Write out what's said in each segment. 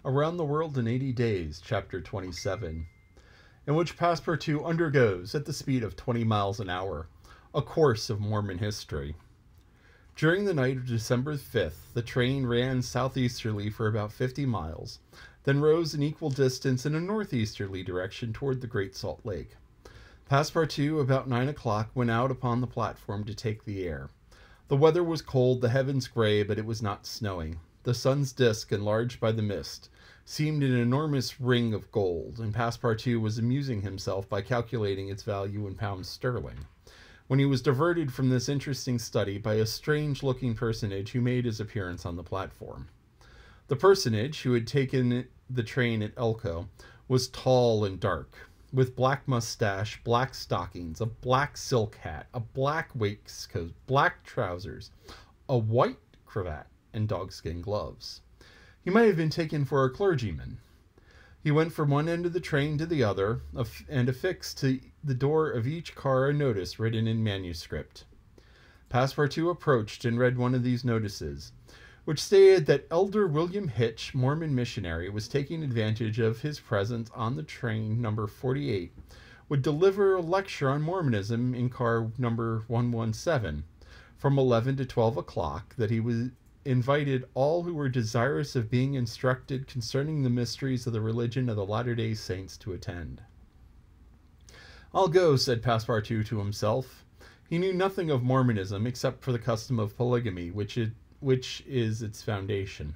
Around the World in 80 Days, Chapter 27, in which Passepartout undergoes, at the speed of 20 miles an hour, a course of Mormon history. During the night of December 5th, the train ran southeasterly for about 50 miles, then rose an equal distance in a northeasterly direction toward the Great Salt Lake. Passepartout, about 9 o'clock, went out upon the platform to take the air. The weather was cold, the heavens gray, but it was not snowing. The sun's disk, enlarged by the mist, seemed an enormous ring of gold, and Passepartout was amusing himself by calculating its value in pounds sterling, when he was diverted from this interesting study by a strange-looking personage who made his appearance on the platform. The personage, who had taken the train at Elko, was tall and dark, with black mustache, black stockings, a black silk hat, a black waistcoat, black trousers, a white cravat, and dogskin gloves. He might have been taken for a clergyman. He went from one end of the train to the other, and affixed to the door of each car a notice written in manuscript. Passepartout approached and read one of these notices, which stated that Elder William Hitch, Mormon missionary, was taking advantage of his presence on the train number 48, would deliver a lecture on Mormonism in car number 117 from 11 to 12 o'clock, that he was invited all who were desirous of being instructed concerning the mysteries of the religion of the Latter-day Saints to attend. "I'll go," said Passepartout to himself. He knew nothing of Mormonism except for the custom of polygamy, which is its foundation.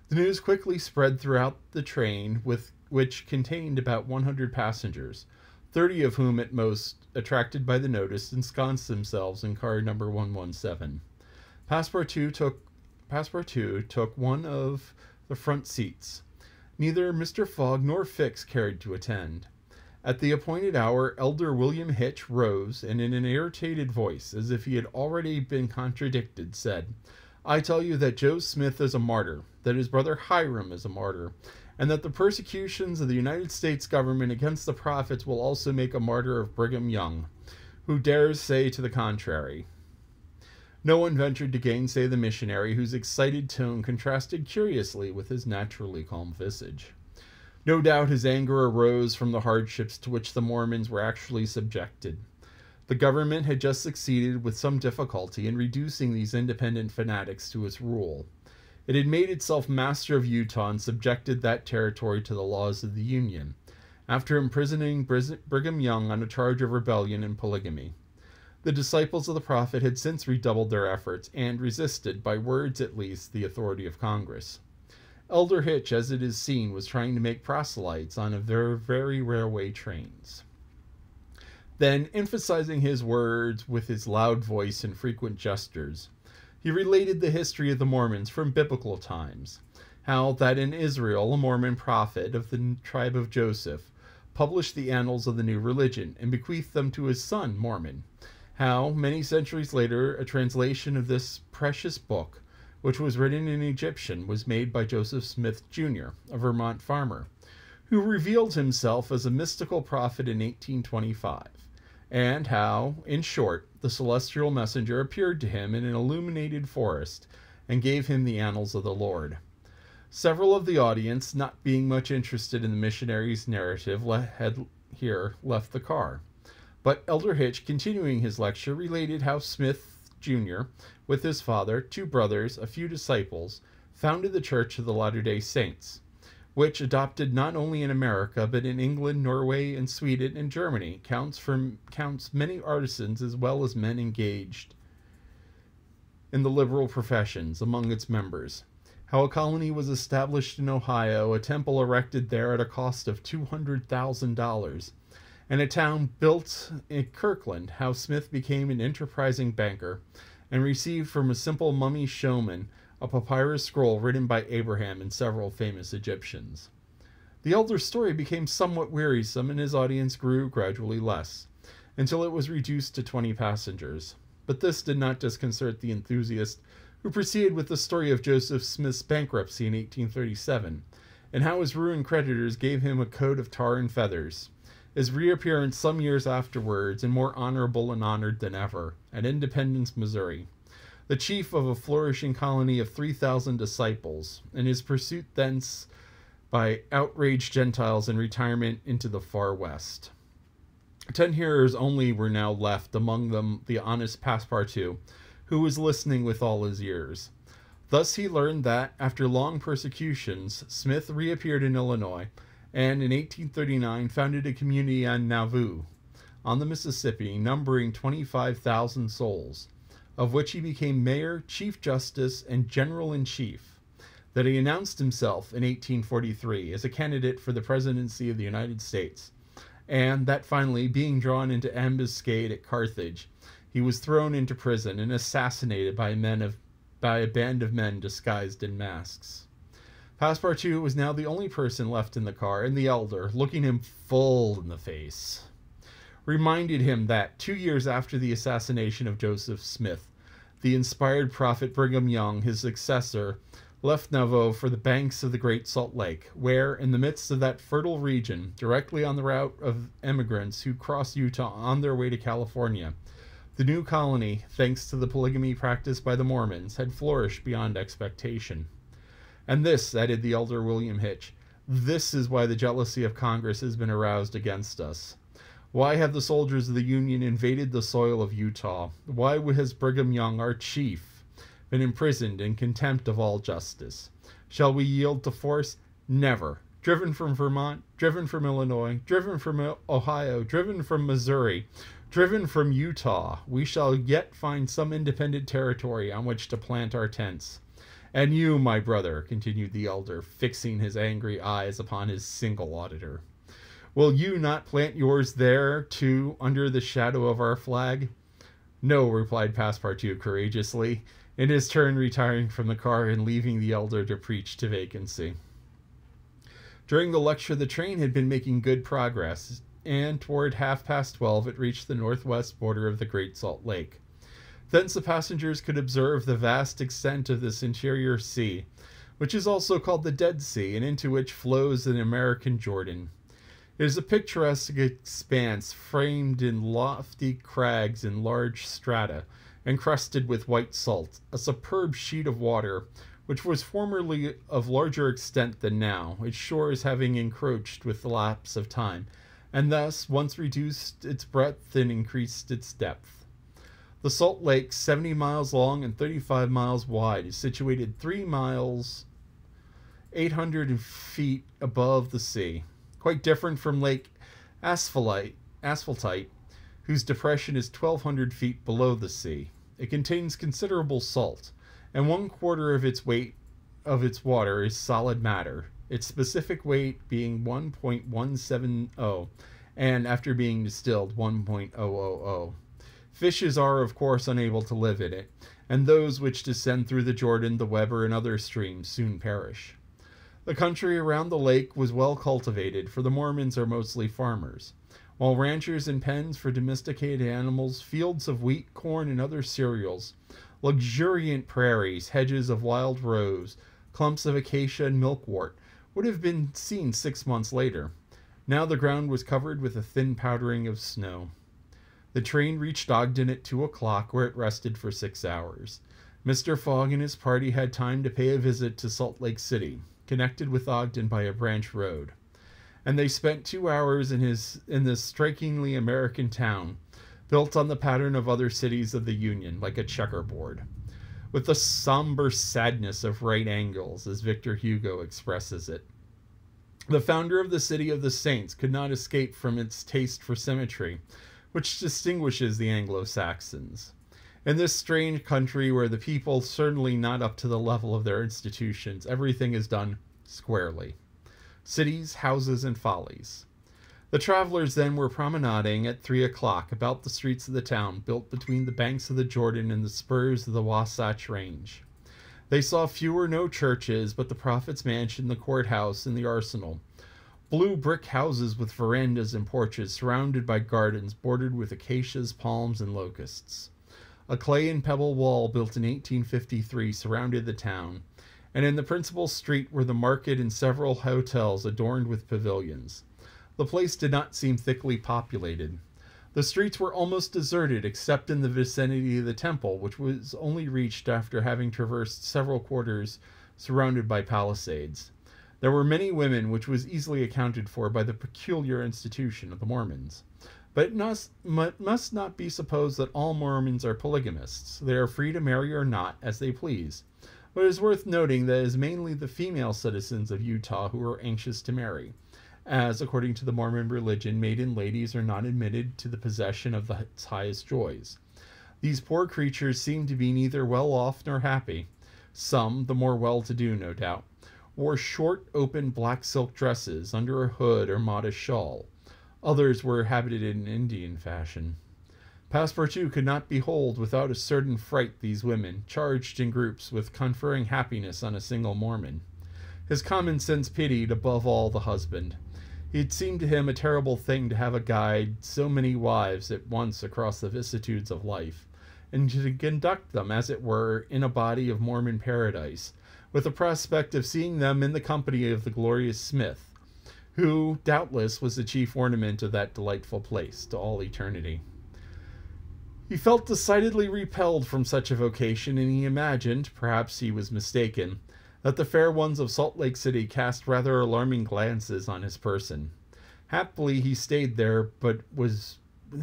The news quickly spread throughout the train, which contained about 100 passengers, 30 of whom at most, attracted by the notice, ensconced themselves in car number 117. Passepartout took one of the front seats. Neither Mr. Fogg nor Fix cared to attend. At the appointed hour, Elder William Hitch rose, and in an irritated voice, as if he had already been contradicted, said, "I tell you that Joe Smith is a martyr, that his brother Hiram is a martyr, and that the persecutions of the United States government against the prophets will also make a martyr of Brigham Young. Who dares say to the contrary?" No one ventured to gainsay the missionary, whose excited tone contrasted curiously with his naturally calm visage. No doubt his anger arose from the hardships to which the Mormons were actually subjected. The government had just succeeded with some difficulty in reducing these independent fanatics to its rule. It had made itself master of Utah and subjected that territory to the laws of the Union, after imprisoning Brigham Young on a charge of rebellion and polygamy. The disciples of the prophet had since redoubled their efforts, and resisted, by words at least, the authority of Congress. Elder Hitch, as it is seen, was trying to make proselytes on their very railway trains. Then, emphasizing his words with his loud voice and frequent gestures, he related the history of the Mormons from biblical times, how that in Israel a Mormon prophet of the tribe of Joseph published the annals of the new religion, and bequeathed them to his son Mormon, how, many centuries later, a translation of this precious book, which was written in Egyptian, was made by Joseph Smith, Jr., a Vermont farmer, who revealed himself as a mystical prophet in 1825, and how, in short, the celestial messenger appeared to him in an illuminated forest, and gave him the annals of the Lord. Several of the audience, not being much interested in the missionary's narrative, had here left the car. But Elder Hitch, continuing his lecture, related how Smith, Jr., with his father, 2 brothers, a few disciples, founded the Church of the Latter-day Saints, which, adopted not only in America, but in England, Norway, and Sweden, and Germany, counts many artisans as well as men engaged in the liberal professions among its members. How a colony was established in Ohio, a temple erected there at a cost of $200,000, and a town built in Kirkland. How Smith became an enterprising banker, and received from a simple mummy showman a papyrus scroll written by Abraham and several famous Egyptians. The elder's story became somewhat wearisome, and his audience grew gradually less, until it was reduced to 20 passengers. But this did not disconcert the enthusiast, who proceeded with the story of Joseph Smith's bankruptcy in 1837, and how his ruined creditors gave him a coat of tar and feathers. His reappearance some years afterwards, and more honorable and honored than ever, at Independence, Missouri, the chief of a flourishing colony of 3,000 disciples, and his pursuit thence by outraged Gentiles in retirement into the far west. 10 hearers only were now left, among them the honest Passepartout, who was listening with all his ears. Thus he learned that, after long persecutions, Smith reappeared in Illinois, and in 1839 founded a community on Nauvoo, on the Mississippi, numbering 25,000 souls, of which he became mayor, chief justice, and general-in-chief. That he announced himself in 1843 as a candidate for the presidency of the United States, and that finally, being drawn into ambuscade at Carthage, he was thrown into prison and assassinated by a band of men disguised in masks. Passepartout was now the only person left in the car, and the elder, looking him full in the face, reminded him that 2 years after the assassination of Joseph Smith, the inspired prophet Brigham Young, his successor, left Nauvoo for the banks of the Great Salt Lake, where, in the midst of that fertile region, directly on the route of emigrants who crossed Utah on their way to California, the new colony, thanks to the polygamy practiced by the Mormons, had flourished beyond expectation. And this, added the elder William Hitch, this is why the jealousy of Congress has been aroused against us. Why have the soldiers of the Union invaded the soil of Utah? Why has Brigham Young, our chief, been imprisoned in contempt of all justice? Shall we yield to force? Never. Driven from Vermont, driven from Illinois, driven from Ohio, driven from Missouri, driven from Utah, we shall yet find some independent territory on which to plant our tents. And you, my brother, continued the elder, fixing his angry eyes upon his single auditor, will you not plant yours there, too, under the shadow of our flag? No, replied Passepartout courageously, in his turn retiring from the car and leaving the elder to preach to vacancy. During the lecture, the train had been making good progress, and toward 12:30 it reached the northwest border of the Great Salt Lake. Thence the passengers could observe the vast extent of this interior sea, which is also called the Dead Sea, and into which flows the American Jordan. It is a picturesque expanse framed in lofty crags and large strata, encrusted with white salt, a superb sheet of water, which was formerly of larger extent than now, its shores having encroached with the lapse of time, and thus once reduced its breadth and increased its depth. The Salt Lake, 70 miles long and 35 miles wide, is situated 3 miles 800 feet above the sea, quite different from Lake Asphaltite, whose depression is 1,200 feet below the sea. It contains considerable salt, and 1/4 of its weight of its water is solid matter, its specific weight being 1.170, and after being distilled 1.000. Fishes are, of course, unable to live in it, and those which descend through the Jordan, the Weber, and other streams soon perish. The country around the lake was well cultivated, for the Mormons are mostly farmers, while ranchers and pens for domesticated animals, fields of wheat, corn, and other cereals, luxuriant prairies, hedges of wild rose, clumps of acacia and milkwort, would have been seen 6 months later. Now the ground was covered with a thin powdering of snow. The train reached Ogden at 2 o'clock, where it rested for 6 hours. Mr. Fogg and his party had time to pay a visit to Salt Lake City, connected with Ogden by a branch road, and they spent 2 hours in this strikingly American town, built on the pattern of other cities of the Union, like a checkerboard, with the somber sadness of right angles, as Victor Hugo expresses it. The founder of the City of the Saints could not escape from its taste for symmetry, which distinguishes the Anglo-Saxons. In this strange country, where the people certainly not up to the level of their institutions, everything is done squarely. Cities, houses, and follies. The travelers then were promenading at 3 o'clock about the streets of the town, built between the banks of the Jordan and the spurs of the Wasatch Range. They saw few or no churches, but the prophet's mansion, the courthouse, and the arsenal. Blue brick houses with verandas and porches, surrounded by gardens bordered with acacias, palms, and locusts. A clay and pebble wall built in 1853 surrounded the town, and in the principal street were the market and several hotels adorned with pavilions. The place did not seem thickly populated. The streets were almost deserted, except in the vicinity of the temple, which was only reached after having traversed several quarters surrounded by palisades. There were many women, which was easily accounted for by the peculiar institution of the Mormons. But it must not be supposed that all Mormons are polygamists. They are free to marry or not, as they please. But it is worth noting that it is mainly the female citizens of Utah who are anxious to marry, as, according to the Mormon religion, maiden ladies are not admitted to the possession of its highest joys. These poor creatures seem to be neither well off nor happy. Some, the more well-to-do, no doubt, wore short, open black silk dresses under a hood or modest shawl. Others were habited in Indian fashion. Passepartout could not behold without a certain fright these women, charged in groups with conferring happiness on a single Mormon. His common sense pitied above all the husband. It seemed to him a terrible thing to have a guide so many wives at once across the vicissitudes of life, and to conduct them, as it were, in a body of Mormon paradise, with the prospect of seeing them in the company of the glorious Smith, who, doubtless, was the chief ornament of that delightful place to all eternity. He felt decidedly repelled from such a vocation, and he imagined, perhaps he was mistaken, that the fair ones of Salt Lake City cast rather alarming glances on his person. Happily he stayed there, but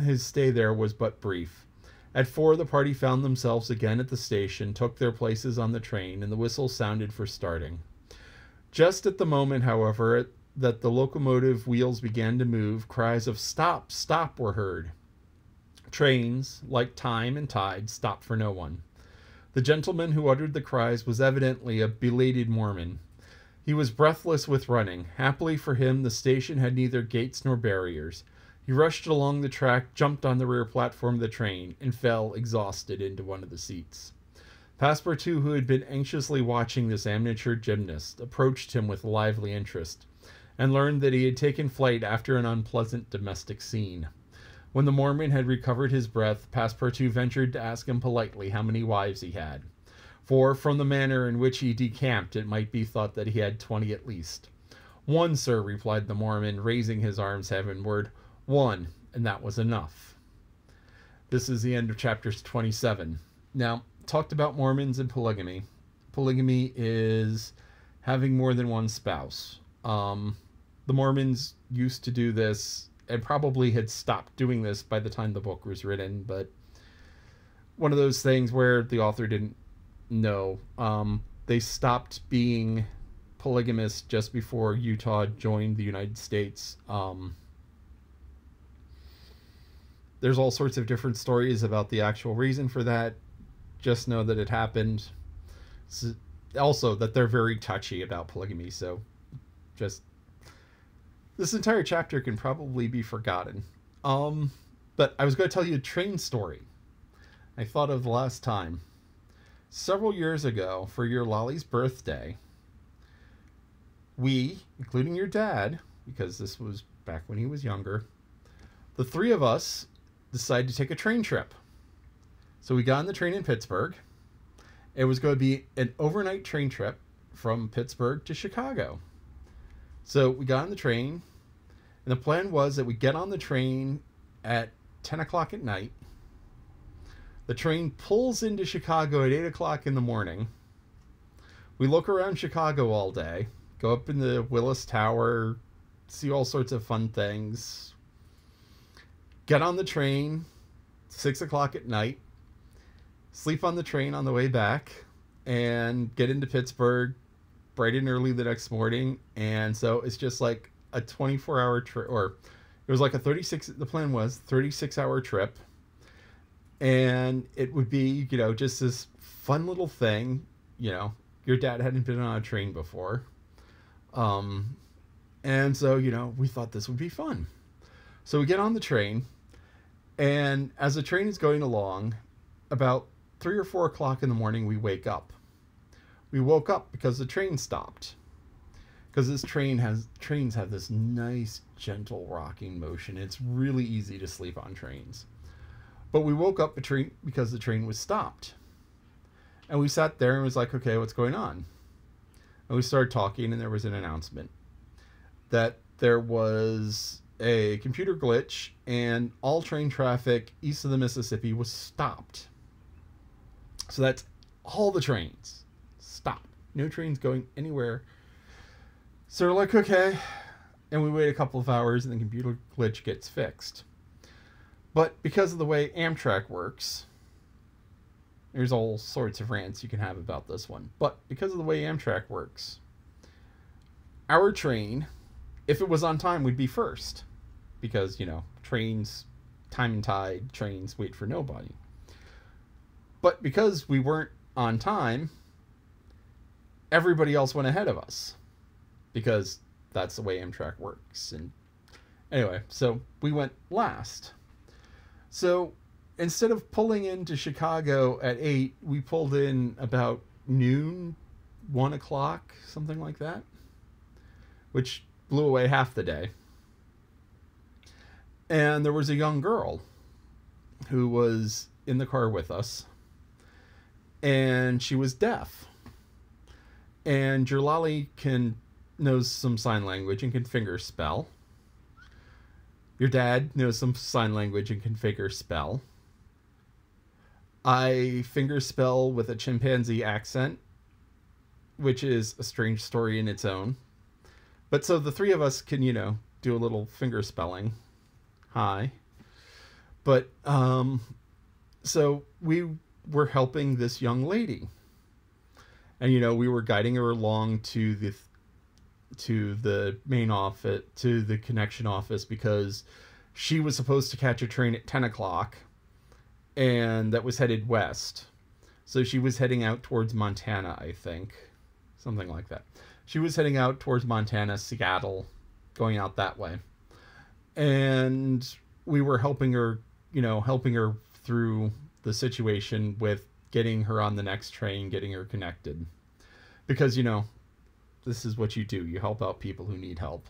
his stay there was but brief. At 4 the party found themselves again at the station, took their places on the train, and the whistle sounded for starting. Just at the moment, however, that the locomotive wheels began to move, cries of "Stop! Stop!" were heard. Trains, like time and tide, stopped for no one. The gentleman who uttered the cries was evidently a belated Mormon. He was breathless with running. Happily for him, the station had neither gates nor barriers. He rushed along the track, jumped on the rear platform of the train, and fell exhausted into one of the seats. Passepartout, who had been anxiously watching this amateur gymnast, approached him with lively interest, and learned that he had taken flight after an unpleasant domestic scene. When the Mormon had recovered his breath, Passepartout ventured to ask him politely how many wives he had, for from the manner in which he decamped it might be thought that he had 20 at least. "One, sir," replied the Mormon, raising his arms heavenward. "One, and that was enough." This is the end of chapter 27. Now, talked about Mormons and polygamy. Polygamy is having more than one spouse. The Mormons used to do this and probably had stopped doing this by the time the book was written, but one of those things where the author didn't know. They stopped being polygamous just before Utah joined the United States. There's all sorts of different stories about the actual reason for that. Just know that it happened. Also, that they're very touchy about polygamy, so just this entire chapter can probably be forgotten. But I was going to tell you a train story I thought of the last time. Several years ago, for your Lolly's birthday, we, including your dad, because this was back when he was younger, the 3 of us decided to take a train trip. So we got on the train in Pittsburgh. It was going to be an overnight train trip from Pittsburgh to Chicago. So we got on the train, and the plan was that we get on the train at 10 o'clock at night. The train pulls into Chicago at 8 o'clock in the morning. We look around Chicago all day, go up in the Willis Tower, see all sorts of fun things. Get on the train, 6 o'clock at night, sleep on the train on the way back, and get into Pittsburgh bright and early the next morning. And so it's just like a 24-hour trip, or it was like the plan was 36-hour trip. And it would be, just this fun little thing. Your dad hadn't been on a train before. And so, we thought this would be fun. So we get on the train, and as the train is going along, about 3 or 4 o'clock in the morning, we wake up. We woke up because the train stopped. Because trains have this nice, gentle rocking motion. It's really easy to sleep on trains. But we woke up because the train was stopped. And we sat there and was like, okay, what's going on? And we started talking, and there was an announcement that there was a computer glitch and all train traffic east of the Mississippi was stopped. So that's all the trains stopped. No trains going anywhere. So we're like, okay. And we wait a couple of hours and the computer glitch gets fixed. But because of the way Amtrak works, there's all sorts of rants you can have about this one. But because of the way Amtrak works, our train, if it was on time, would be first. Because, trains, time and tide, trains wait for nobody. But because we weren't on time, everybody else went ahead of us. Because that's the way Amtrak works. And anyway, so we went last. So instead of pulling into Chicago at 8, we pulled in about noon, 1 o'clock, something like that, which blew away half the day. And there was a young girl who was in the car with us, and she was deaf. And your lolly knows some sign language and can finger spell. Your dad knows some sign language and can finger spell. I finger spell with a chimpanzee accent, which is a strange story in its own. But so the three of us can, do a little finger spelling. Hi. But, so we were helping this young lady. And, we were guiding her along to the main office, to the connection office, because she was supposed to catch a train at 10 o'clock. And that was headed west. So she was heading out towards Montana, I think. Something like that. She was heading out towards Montana, Seattle, going out that way. And we were helping her through the situation with getting her on the next train, getting her connected. Because, this is what you do. You help out people who need help.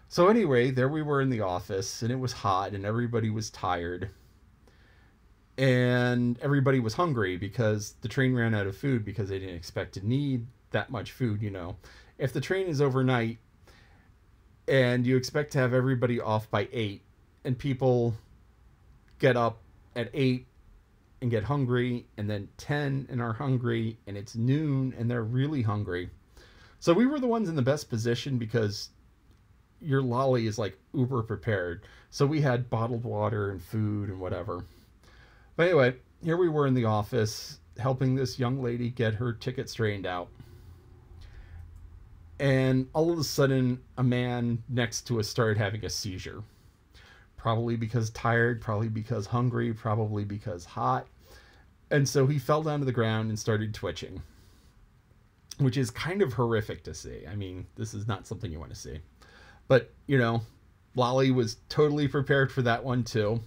So anyway, there we were in the office, and it was hot, and everybody was tired. And everybody was hungry because the train ran out of food because they didn't expect to need that much food, If the train is overnight and you expect to have everybody off by 8 and people get up at 8 and get hungry and then 10 and are hungry and it's noon and they're really hungry. So we were the ones in the best position because your lolly is like uber prepared. So we had bottled water and food and whatever. But anyway, here we were in the office helping this young lady get her ticket straightened out. And all of a sudden, a man next to us started having a seizure. Probably because tired, probably because hungry, probably because hot. And so he fell down to the ground and started twitching, which is kind of horrific to see. I mean, this is not something you want to see. But, Lolly was totally prepared for that one too.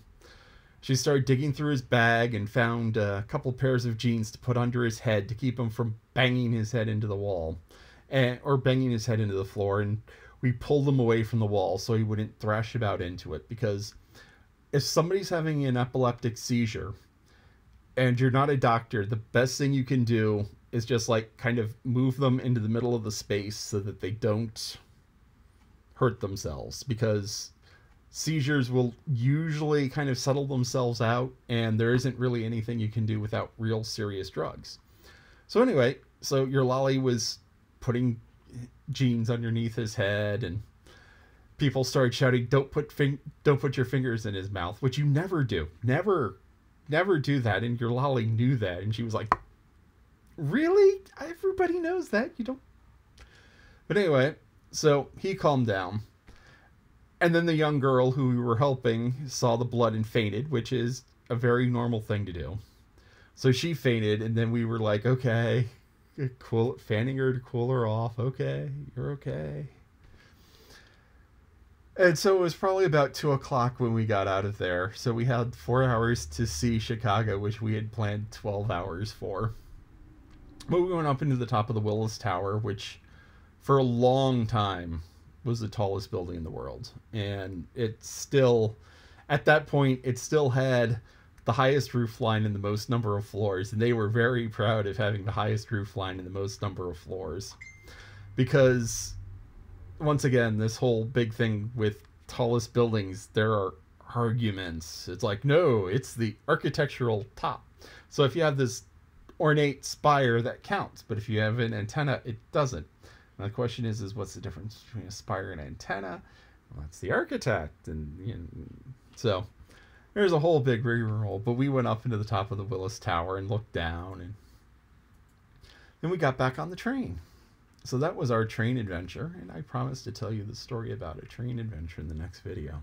She started digging through his bag and found a couple pairs of jeans to put under his head to keep him from banging his head into the wall, or banging his head into the floor. And we pulled him away from the wall so he wouldn't thrash about into it. Because if somebody's having an epileptic seizure and you're not a doctor, the best thing you can do is just kind of move them into the middle of the space so that they don't hurt themselves, because seizures will usually kind of settle themselves out, and there isn't really anything you can do without real serious drugs. So anyway, your lolly was putting jeans underneath his head, and people started shouting, don't put your fingers in his mouth, which you never do. Never do that. And your lolly knew that, and she was like, really? Everybody knows that. You don't. But anyway, so he calmed down. And then the young girl who we were helping saw the blood and fainted, which is a very normal thing to do. So she fainted, and then we were like, okay, fanning her to cool her off. Okay, you're okay. And so it was probably about 2 o'clock when we got out of there. So we had 4 hours to see Chicago, which we had planned 12 hours for. But we went up into the top of the Willis Tower, which for a long time was the tallest building in the world. And it's still, at that point, it still had the highest roof line and the most number of floors. And they were very proud of having the highest roof line and the most number of floors. Because, once again, this whole big thing with tallest buildings, there are arguments. It's like, no, it's the architectural top. So if you have this ornate spire, that counts. But if you have an antenna, it doesn't. Now the question is what's the difference between a spire and an antenna? Well, that's the architect. And so there's a whole big rigmarole. But we went up into the top of the Willis Tower and looked down, and then we got back on the train. So that was our train adventure, and I promised to tell you the story about a train adventure in the next video.